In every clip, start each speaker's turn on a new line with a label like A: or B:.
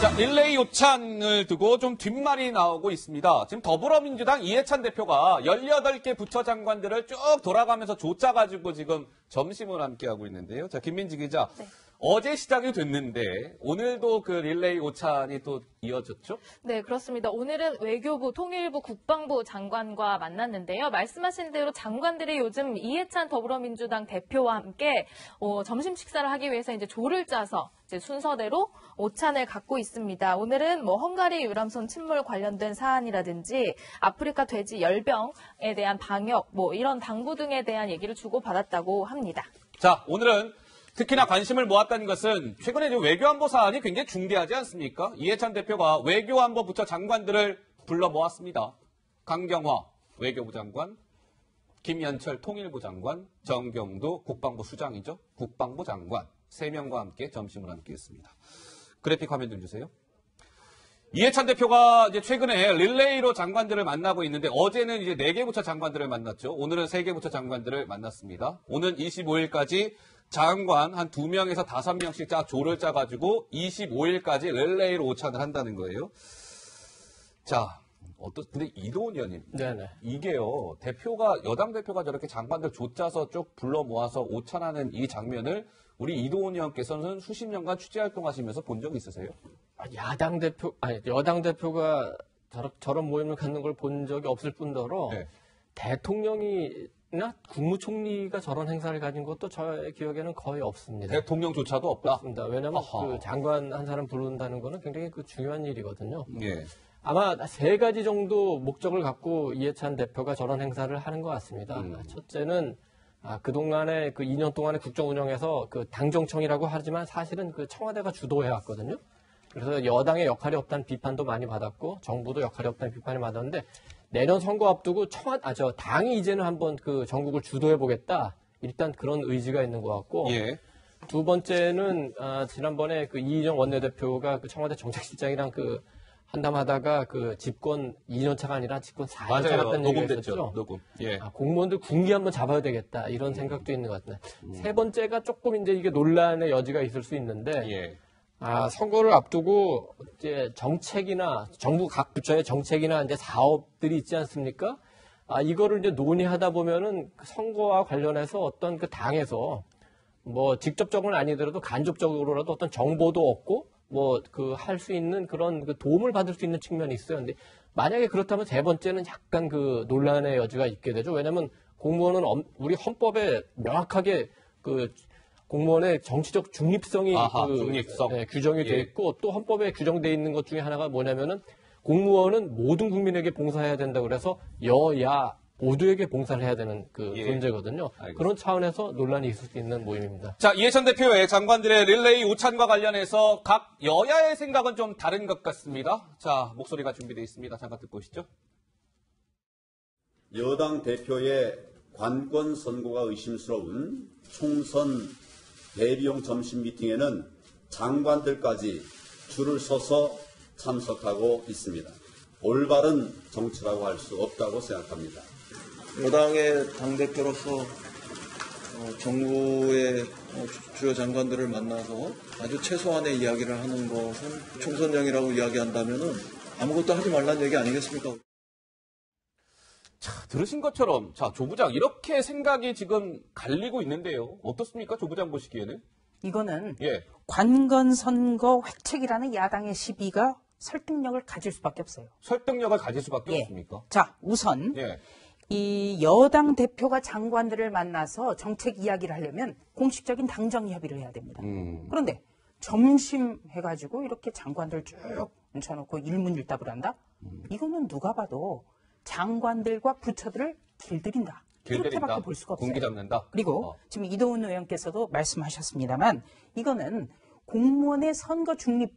A: 자, 릴레이 오찬을 두고 좀 뒷말이 나오고 있습니다. 지금 더불어민주당 이해찬 대표가 18개 부처 장관들을 쭉 돌아가면서 조짜가지고 지금 점심을 함께하고 있는데요. 자, 김민지 기자. 네. 어제 시작이 됐는데 오늘도 그 릴레이 오찬이 또 이어졌죠?
B: 네, 그렇습니다. 오늘은 외교부, 통일부, 국방부 장관과 만났는데요. 말씀하신 대로 장관들이 요즘 이해찬 더불어민주당 대표와 함께 점심 식사를 하기 위해서 이제 조를 짜서 이제 순서대로 오찬을 갖고 있습니다. 오늘은 헝가리 유람선 침몰 관련된 사안이라든지 아프리카 돼지 열병에 대한 방역, 이런 당부 등에 대한 얘기를 주고받았다고 합니다.
A: 자, 오늘은 특히나 관심을 모았다는 것은 최근에 외교안보 사안이 굉장히 중대하지 않습니까? 이해찬 대표가 외교안보 부처 장관들을 불러 모았습니다. 강경화 외교부 장관, 김연철 통일부 장관, 정경도 국방부 수장이죠. 국방부 장관 3명과 함께 점심을 함께 했습니다. 그래픽 화면 좀 주세요. 이해찬 대표가 이제 최근에 릴레이로 장관들을 만나고 있는데 어제는 이제 4개 부처 장관들을 만났죠. 오늘은 3개 부처 장관들을 만났습니다. 오는 25일까지 장관 한 2명에서 5명씩 조를 짜가지고 25일까지 릴레이로 오찬을 한다는 거예요. 자, 근데 이도훈 의원님.
C: 네네.
A: 이게요, 여당 대표가 저렇게 장관들 조 짜서 쭉 불러 모아서 오찬하는 이 장면을 우리 이도훈 의원께서는 수십 년간 취재 활동하시면서 본 적 있으세요?
C: 여당 대표가 저런 모임을 갖는 걸 본 적이 없을 뿐더러 네. 대통령이나 국무총리가 저런 행사를 가진 것도 저의 기억에는 거의 없습니다.
A: 대통령조차도 없다?
C: 없습니다. 왜냐하면 그 장관 한 사람 부른다는 거는 굉장히 중요한 일이거든요.
A: 예.
C: 아마 3가지 정도 목적을 갖고 이해찬 대표가 저런 행사를 하는 것 같습니다. 첫째는 그동안에 2년 동안의 국정 운영에서 당정청이라고 하지만 사실은 청와대가 주도해 왔거든요. 그래서 여당의 역할이 없다는 비판도 많이 받았고 정부도 역할이 없다는 비판을 받았는데 내년 선거 앞두고 당이 이제는 한번 전국을 주도해 보겠다. 일단 그런 의지가 있는 것 같고
A: 예.
C: 두 번째는 지난번에 이인영 원내대표가 청와대 정책실장이랑 한담하다가 집권 2년차가 아니라 집권 4년차 같다는 얘기가 있었죠.
A: 녹음. 예.
C: 공무원들 군기 한번 잡아야 되겠다. 이런 생각도 있는 것 같아요. 세 번째가 조금 이제 이게 논란의 여지가 있을 수 있는데
A: 예.
C: 선거를 앞두고 이제 정책이나 정부 각 부처의 정책이나 이제 사업들이 있지 않습니까? 이거를 이제 논의하다 보면은 선거와 관련해서 어떤 당에서 직접적으로는 아니더라도 간접적으로라도 어떤 정보도 얻고 할 수 있는 그런 도움을 받을 수 있는 측면이 있어요. 근데 만약에 그렇다면 세 번째는 약간 논란의 여지가 있게 되죠. 왜냐하면 공무원은 우리 헌법에 명확하게 공무원의 정치적 중립성이
A: 중립성.
C: 규정이 돼 있고 또 헌법에 규정돼 있는 것 중에 하나가 뭐냐면은 공무원은 모든 국민에게 봉사해야 된다 그래서 여야 모두에게 봉사를 해야 되는 존재거든요. 알겠습니다. 그런 차원에서 논란이 있을 수 있는 모임입니다.
A: 자, 이해찬 대표의 장관들의 릴레이 오찬과 관련해서 각 여야의 생각은 좀 다른 것 같습니다. 자, 목소리가 준비되어 있습니다. 잠깐 듣고 오시죠.
D: 여당 대표의 관권 선고가 의심스러운 총선 대비용 점심 미팅에는 장관들까지 줄을 서서 참석하고 있습니다. 올바른 정치라고 할 수 없다고 생각합니다.
E: 여당의 당대표로서 정부의 주요 장관들을 만나서 아주 최소한의 이야기를 하는 것은 총선용이라고 이야기한다면은 아무것도 하지 말라는 얘기 아니겠습니까?
A: 자, 들으신 것처럼 조 부장 이렇게 생각이 지금 갈리고 있는데요. 어떻습니까? 조 부장 보시기에는?
F: 이거는 관건 선거 획책이라는 야당의 시비가 설득력을 가질 수밖에 없어요.
A: 설득력을 가질 수밖에 없습니까?
F: 자, 우선 이 여당 대표가 장관들을 만나서 정책 이야기를 하려면 공식적인 당정 협의를 해야 됩니다. 그런데 점심 해가지고 이렇게 장관들 쭉 앉혀놓고 일문일답을 한다? 이거는 누가 봐도 장관들과 부처들을 길들인다. 이렇게밖에 볼 수가 없어요.
A: 공기 잡는다.
F: 그리고 지금 이도훈 의원께서도 말씀하셨습니다만 이거는 공무원의 선거 중립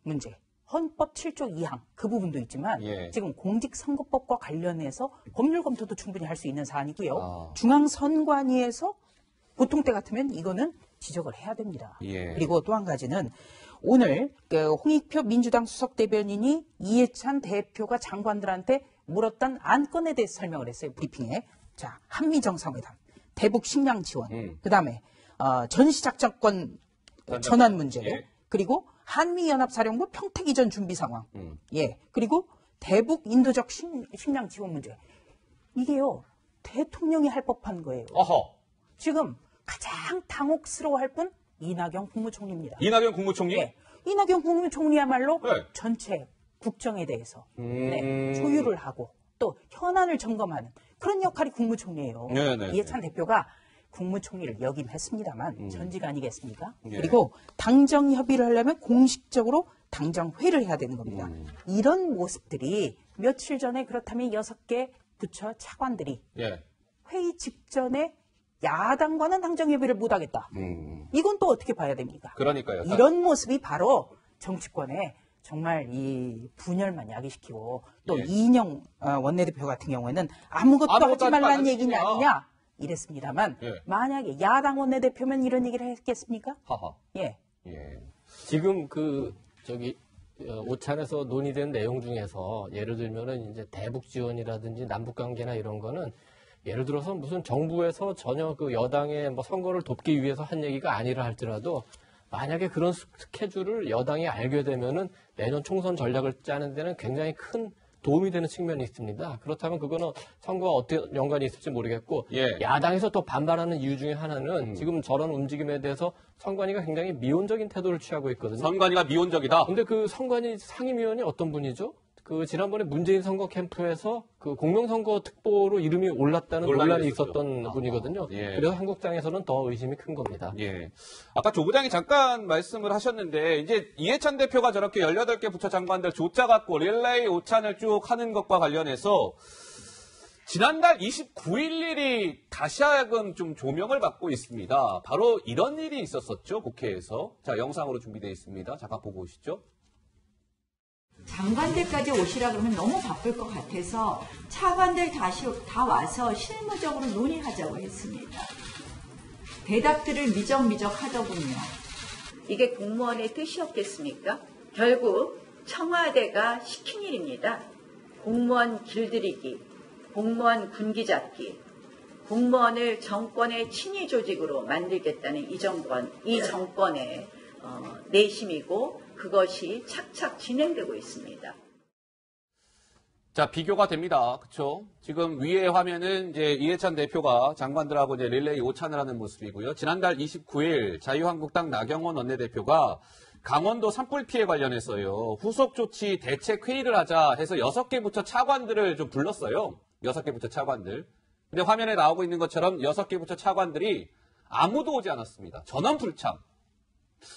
F: 문제. 헌법 7조 2항 그 부분도 있지만 지금 공직선거법과 관련해서 법률 검토도 충분히 할 수 있는 사안이고요. 중앙선관위에서 보통 때 같으면 이거는 지적을 해야 됩니다. 그리고 또 한 가지는 오늘 홍익표 민주당 수석 대변인이 이해찬 대표가 장관들한테 물었던 안건에 대해서 설명을 했어요. 브리핑에. 자, 한미 정상회담, 대북 식량 지원, 그다음에 전시작전권 전환 문제, 그리고 한미연합사령부 평택이전 준비 상황, 예, 그리고 대북 인도적 식량 지원 문제. 이게요, 대통령이 할 법한 거예요.
A: 어허.
F: 지금 가장 당혹스러워할 분 이낙연 국무총리입니다.
A: 이낙연 국무총리?
F: 네, 이낙연 국무총리야말로
A: 네.
F: 전체 국정에 대해서 네, 조율을 하고 또 현안을 점검하는 그런 역할이 국무총리예요.
A: 네네.
F: 이해찬 대표가 국무총리를 역임했습니다만 전직 아니겠습니까?
A: 예.
F: 그리고 당정 협의를 하려면 공식적으로 당정회의를 해야 되는 겁니다. 이런 모습들이 며칠 전에 그렇다면 6개 부처 차관들이
A: 예.
F: 회의 직전에 야당과는 당정협의를 못하겠다. 이건 또 어떻게 봐야 됩니까?
A: 그러니까요.
F: 이런 모습이 바로 정치권에 정말 이 분열만 야기시키고 또
A: 예.
F: 이인영 원내대표 같은 경우에는 아무것도 하지
A: 하지
F: 말라는
A: 말라는
F: 얘기는
A: 얘기냐.
F: 아니냐 이랬습니다만
A: 예.
F: 만약에 야당 원내대표면 이런 얘기를 했겠습니까?
A: 하하.
F: 예.
A: 예.
C: 지금 오찬에서 논의된 내용 중에서 예를 들면은 이제 대북 지원이라든지 남북 관계나 이런 거는 예를 들어서 무슨 정부에서 전혀 그 여당의 뭐 선거를 돕기 위해서 한 얘기가 아니라 할지라도 만약에 그런 스케줄을 여당이 알게 되면은 내년 총선 전략을 짜는 데는 굉장히 큰 도움이 되는 측면이 있습니다. 그렇다면 그거는 선거와 어떤 연관이 있을지 모르겠고
A: 예.
C: 야당에서 또 반발하는 이유 중에 하나는 지금 저런 움직임에 대해서 선관위가 굉장히 미온적인 태도를 취하고 있거든요.
A: 선관위가 미온적이다.
C: 근데 그 선관위 상임위원이 어떤 분이죠? 그 지난번에 문재인 선거 캠프에서 그 공명선거 특보로 이름이 올랐다는 논란이 있었던 분이거든요.
A: 예.
C: 그래서 한국당에서는 더 의심이 큰 겁니다.
A: 예. 아까 조 부장이 잠깐 말씀을 하셨는데, 이제 이해찬 대표가 저렇게 18개 부처 장관들 조짜 갖고 릴레이 오찬을 쭉 하는 것과 관련해서 지난달 29일 일이 다시 하여금 좀 조명을 받고 있습니다. 바로 이런 일이 있었었죠, 국회에서. 자, 영상으로 준비되어 있습니다. 잠깐 보고 오시죠.
G: 장관들까지 오시라 그러면 너무 바쁠 것 같아서 차관들 다시 다 와서 실무적으로 논의하자고 했습니다. 대답들을 미적미적 하더군요. 이게 공무원의 뜻이었겠습니까? 결국 청와대가 시킨 일입니다. 공무원 길들이기, 공무원 군기 잡기, 공무원을 정권의 친위 조직으로 만들겠다는 이 정권의 내심이고 그것이 착착 진행되고 있습니다.
A: 자, 비교가 됩니다. 그쵸? 지금 위에 화면은 이제 이해찬 대표가 장관들하고 이제 릴레이 오찬을 하는 모습이고요. 지난달 29일 자유한국당 나경원 원내대표가 강원도 산불 피해 관련해서요. 후속 조치 대책 회의를 하자 해서 6개 부처 차관들을 좀 불렀어요. 6개 부처 차관들. 근데 화면에 나오고 있는 것처럼 6개 부처 차관들이 아무도 오지 않았습니다. 전원 불참.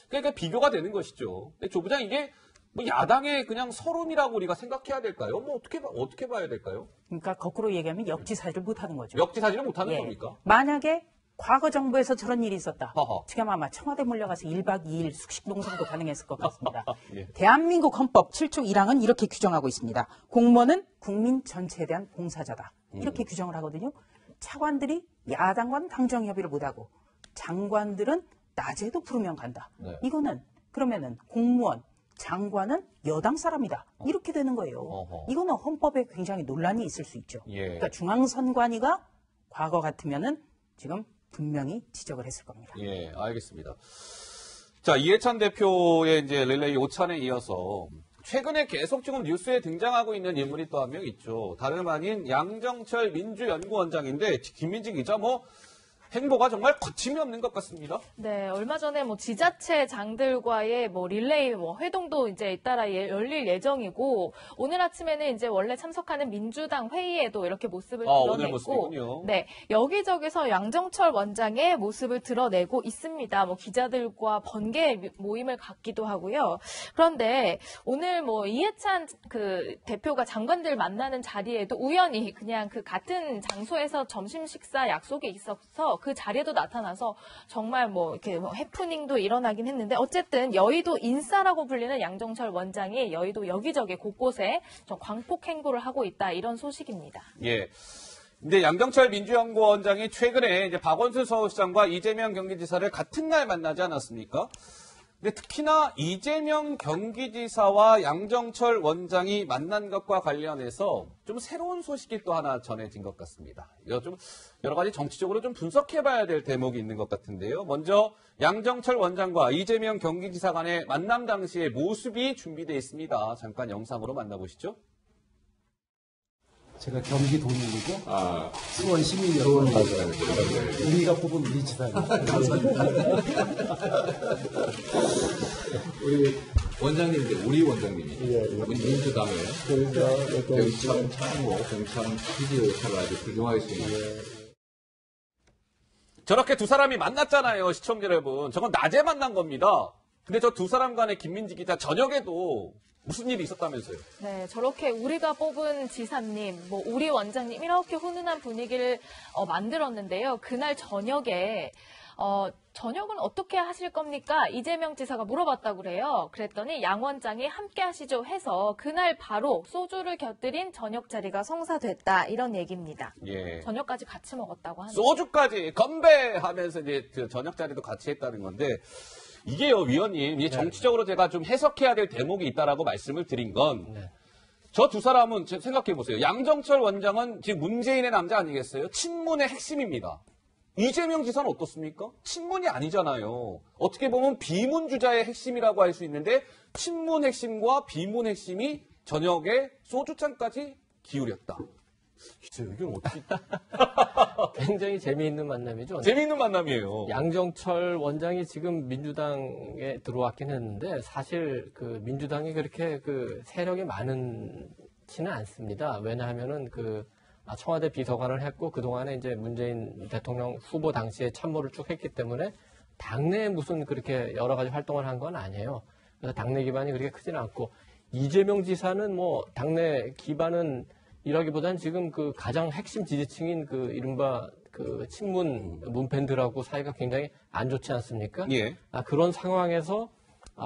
A: 그러니까 비교가 되는 것이죠. 근데 조 부장 이게 뭐 야당의 그냥 서론이라고 우리가 생각해야 될까요? 뭐 어떻게 봐야 될까요?
F: 그러니까 거꾸로 얘기하면 역지사지를 못하는 거죠.
A: 역지사지를 못하는
F: 예.
A: 겁니까?
F: 만약에 과거 정부에서 저런 일이 있었다.
A: 허허.
F: 지금 아마 청와대 몰려가서 1박 2일 숙식 농성도 가능했을 것 같습니다.
A: 예.
F: 대한민국 헌법 7조 1항은 이렇게 규정하고 있습니다. 공무원은 국민 전체에 대한 봉사자다. 이렇게 규정을 하거든요. 차관들이 야당과는 당정협의를 못하고 장관들은 낮에도 부르면 간다.
A: 네.
F: 이거는 그러면은 공무원, 장관은 여당 사람이다. 이렇게 되는 거예요.
A: 어허.
F: 이거는 헌법에 굉장히 논란이 있을 수 있죠.
A: 예.
F: 그러니까 중앙선관위가 과거 같으면은 지금 분명히 지적을 했을 겁니다.
A: 예, 알겠습니다. 자, 이해찬 대표의 이제 릴레이 오찬에 이어서 최근에 계속 지금 뉴스에 등장하고 있는 인물이 또 한 명 있죠. 다름 아닌 양정철 민주연구원장인데 김민지 기자 행보가 정말 거침이 없는 것 같습니다.
B: 네, 얼마 전에 지자체장들과의 릴레이 회동도 이제 잇따라 열릴 예정이고, 오늘 아침에는 이제 원래 참석하는 민주당 회의에도 이렇게 모습을
A: 오늘
B: 드러냈고,
A: 모습이군요.
B: 네, 여기저기서 양정철 원장의 모습을 드러내고 있습니다. 기자들과 번개 모임을 갖기도 하고요. 그런데 오늘 이해찬 대표가 장관들 만나는 자리에도 우연히 그냥 같은 장소에서 점심 식사 약속이 있어서 그 자리에도 나타나서 정말 이렇게 해프닝도 일어나긴 했는데, 어쨌든 여의도 인싸라고 불리는 양정철 원장이 여의도 여기저기 곳곳에 좀 광폭 행보를 하고 있다, 이런 소식입니다.
A: 예. 근데 양정철 민주연구원장이 최근에 이제 박원순 서울시장과 이재명 경기지사를 같은 날 만나지 않았습니까? 근데 특히나 이재명 경기지사와 양정철 원장이 만난 것과 관련해서 좀 새로운 소식이 또 하나 전해진 것 같습니다. 이거 좀 여러 가지 정치적으로 좀 분석해봐야 될 대목이 있는 것 같은데요. 먼저 양정철 원장과 이재명 경기지사 간의 만남 당시의 모습이 준비되어 있습니다. 잠깐 영상으로 만나보시죠.
H: 제가 경기 도민이고 수원 시민이었고 우리가 뽑은 우리 지사님. 감사합니다.
I: 우리 원장님인데 우리 원장님이 민주당의 정참 참모 정참 피디오사를 아주 훌륭하게 쓰입니다.
A: 저렇게 두 사람이 만났잖아요, 시청자 여러분. 저건 낮에 만난 겁니다. 근데 저 두 사람 간의 김민지 기자 저녁에도 무슨 일이 있었다면서요?
B: 네, 저렇게 우리가 뽑은 지사님, 우리 원장님 이렇게 훈훈한 분위기를 만들었는데요. 그날 저녁에 저녁은 어떻게 하실 겁니까? 이재명 지사가 물어봤다고 그래요. 그랬더니 양 원장이 함께 하시죠 해서 그날 바로 소주를 곁들인 저녁 자리가 성사됐다 이런 얘기입니다.
A: 예.
B: 저녁까지 같이 먹었다고 하네요.
A: 소주까지 건배하면서 이제 그 저녁 자리도 같이 했다는 건데 이게요, 위원님, 이제 정치적으로 제가 좀 해석해야 될 대목이 있다라고 말씀을 드린 건 저 두 사람은 생각해 보세요. 양정철 원장은 지금 문재인의 남자 아니겠어요? 친문의 핵심입니다. 이재명 지사는 어떻습니까? 친문이 아니잖아요. 어떻게 보면 비문 주자의 핵심이라고 할 수 있는데 친문 핵심과 비문 핵심이 저녁에 소주잔까지 기울였다. 이건 어떻게?
C: 굉장히 재미있는 만남이죠.
A: 재미있는 만남이에요.
C: 양정철 원장이 지금 민주당에 들어왔긴 했는데 사실 그 민주당이 그렇게 그 세력이 많지는 않습니다. 왜냐하면은 청와대 비서관을 했고 그동안에 이제 문재인 대통령 후보 당시에 참모를 쭉 했기 때문에 당내에 무슨 그렇게 여러 가지 활동을 한 건 아니에요. 그래서 당내 기반이 그렇게 크지는 않고 이재명 지사는 당내 기반은 이라기보다는 지금 그 가장 핵심 지지층인 이른바 친문 문팬들하고 사이가 굉장히 안 좋지 않습니까?
A: 예.
C: 그런 상황에서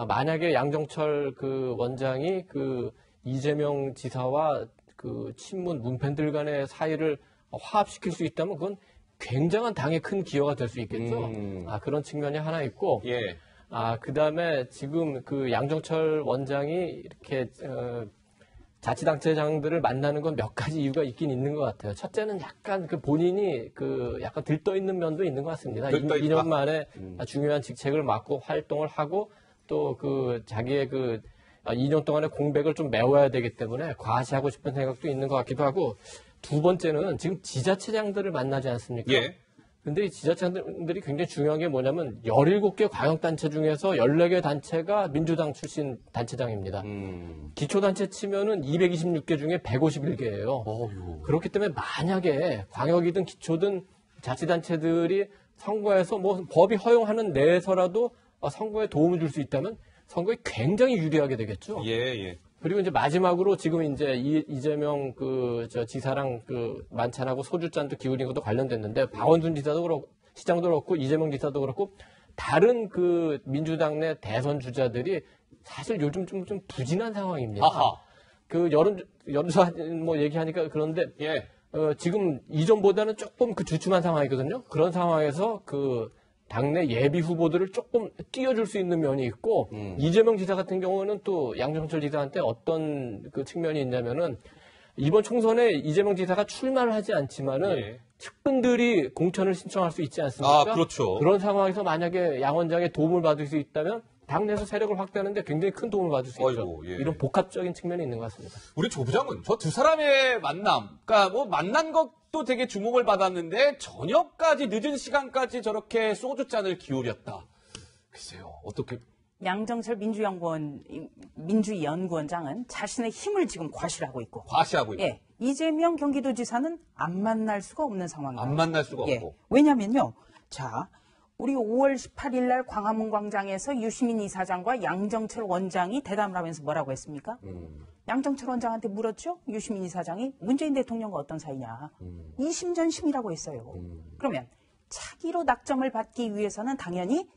C: 만약에 양정철 원장이 이재명 지사와 친문 문팬들 간의 사이를 화합시킬 수 있다면 그건 굉장한 당의 큰 기여가 될 수 있겠죠. 그런 측면이 하나 있고.
A: 예.
C: 그 다음에 지금 양정철 원장이 이렇게 자치단체장들을 만나는 건 몇 가지 이유가 있긴 있는 것 같아요. 첫째는 약간 본인이 약간 들떠 있는 면도 있는 것 같습니다. 2년 만에 중요한 직책을 맡고 활동을 하고 또 자기의 2년 동안의 공백을 좀 메워야 되기 때문에 과시하고 싶은 생각도 있는 것 같기도 하고 두 번째는 지금 지자체장들을 만나지 않습니까?
A: 예.
C: 근데 이 지자체장들이 굉장히 중요한 게 뭐냐면 17개 광역단체 중에서 14개 단체가 민주당 출신 단체장입니다. 기초단체 치면은 226개 중에 151개예요. 그렇기 때문에 만약에 광역이든 기초든 자치단체들이 선거에서 법이 허용하는 내에서라도 선거에 도움을 줄 수 있다면 선거에 굉장히 유리하게 되겠죠.
A: 예.
C: 그리고 이제 마지막으로 지금 이제 이재명 지사랑 만찬하고 소주잔도 기울인 것도 관련됐는데 박원순 지사도 그렇고 시장도 그렇고 이재명 지사도 그렇고 다른 민주당 내 대선 주자들이 사실 요즘 좀 부진한 상황입니다.
A: 아하.
C: 여론조사 얘기하니까 그런데 지금 이전보다는 조금 주춤한 상황이거든요. 그런 상황에서 당내 예비 후보들을 조금 띄워줄 수 있는 면이 있고 이재명 지사 같은 경우는 또 양정철 지사한테 어떤 측면이 있냐면은 이번 총선에 이재명 지사가 출마를 하지 않지만은 측근들이 공천을 신청할 수 있지 않습니까?
A: 그렇죠.
C: 그런 상황에서 만약에 양 원장의 도움을 받을 수 있다면 당내에서 세력을 확대하는데 굉장히 큰 도움을 받을 수 있죠. 이런 복합적인 측면이 있는 것 같습니다.
A: 우리 조 부장은 저 두 사람의 만남, 그러니까 만난 것도 되게 주목을 받았는데 저녁까지 늦은 시간까지 저렇게 소주잔을 기울였다. 글쎄요, 어떻게?
F: 양정철 민주연구원장은 자신의 힘을 지금 과시하고 있고. 예, 이재명 경기도지사는 안 만날 수가 없는 상황입니다.
A: 안 만날 수가 없고.
F: 왜냐면요. 자, 우리 5월 18일 날 광화문 광장에서 유시민 이사장과 양정철 원장이 대담을 하면서 뭐라고 했습니까? 양정철 원장한테 물었죠. 유시민 이사장이 문재인 대통령과 어떤 사이냐. 이심전심이라고 했어요. 그러면 차기로 낙점을 받기 위해서는 당연히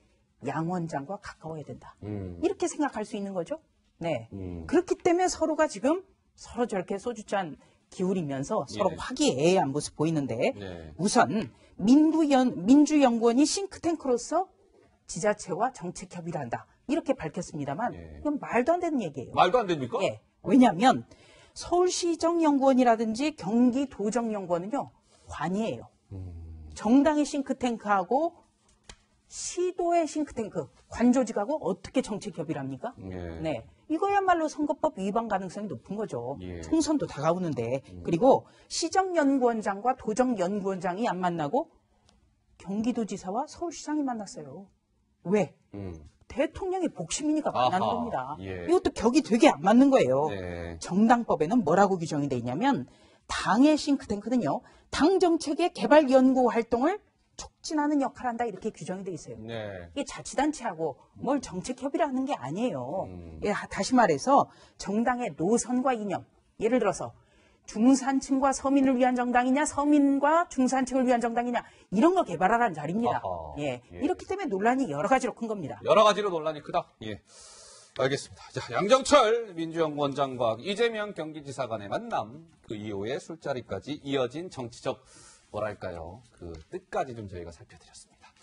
F: 양 원장과 가까워야 된다. 이렇게 생각할 수 있는 거죠. 네. 그렇기 때문에 서로가 지금 서로 저렇게 소주잔 기울이면서 서로 화기애애한 모습 보이는데 우선 민주연구원이 싱크탱크로서 지자체와 정책 협의를 한다. 이렇게 밝혔습니다만
A: 예.
F: 이건 말도 안 되는 얘기예요.
A: 말도 안 됩니까?
F: 예. 왜냐하면 서울시정연구원이라든지 경기도정연구원은요 관이에요. 정당의 싱크탱크하고 시도의 싱크탱크, 관조직하고 어떻게 정책 협의를 합니까?
A: 예.
F: 네. 이거야말로 선거법 위반 가능성이 높은 거죠.
A: 예.
F: 총선도 다가오는데. 그리고 시정연구원장과 도정연구원장이 안 만나고 경기도지사와 서울시장이 만났어요. 왜? 대통령의 복심이니까 만나는
A: 아하.
F: 겁니다.
A: 예.
F: 이것도 격이 되게 안 맞는 거예요.
A: 네.
F: 정당법에는 뭐라고 규정이 돼 있냐면 당의 싱크탱크는요. 당 정책의 개발 연구 활동을 촉진하는 역할을 한다 이렇게 규정이 돼 있어요.
A: 네.
F: 이게 자치단체하고 뭘 정책 협의를 하는 게 아니에요. 예, 다시 말해서 정당의 노선과 이념, 예를 들어서 중산층과 서민을 위한 정당이냐, 서민과 중산층을 위한 정당이냐 이런 거 개발하라는 자리입니다.
A: 아하.
F: 예,
A: 예.
F: 이렇기 때문에 논란이 여러 가지로 큰 겁니다.
A: 여러 가지로 논란이 크다. 예. 알겠습니다. 자, 양정철 민주연구원장과 이재명 경기지사 간의 만남, 그 이후에 술자리까지 이어진 정치적 뭐랄까요, 그 뜻까지 좀 저희가 살펴드렸습니다.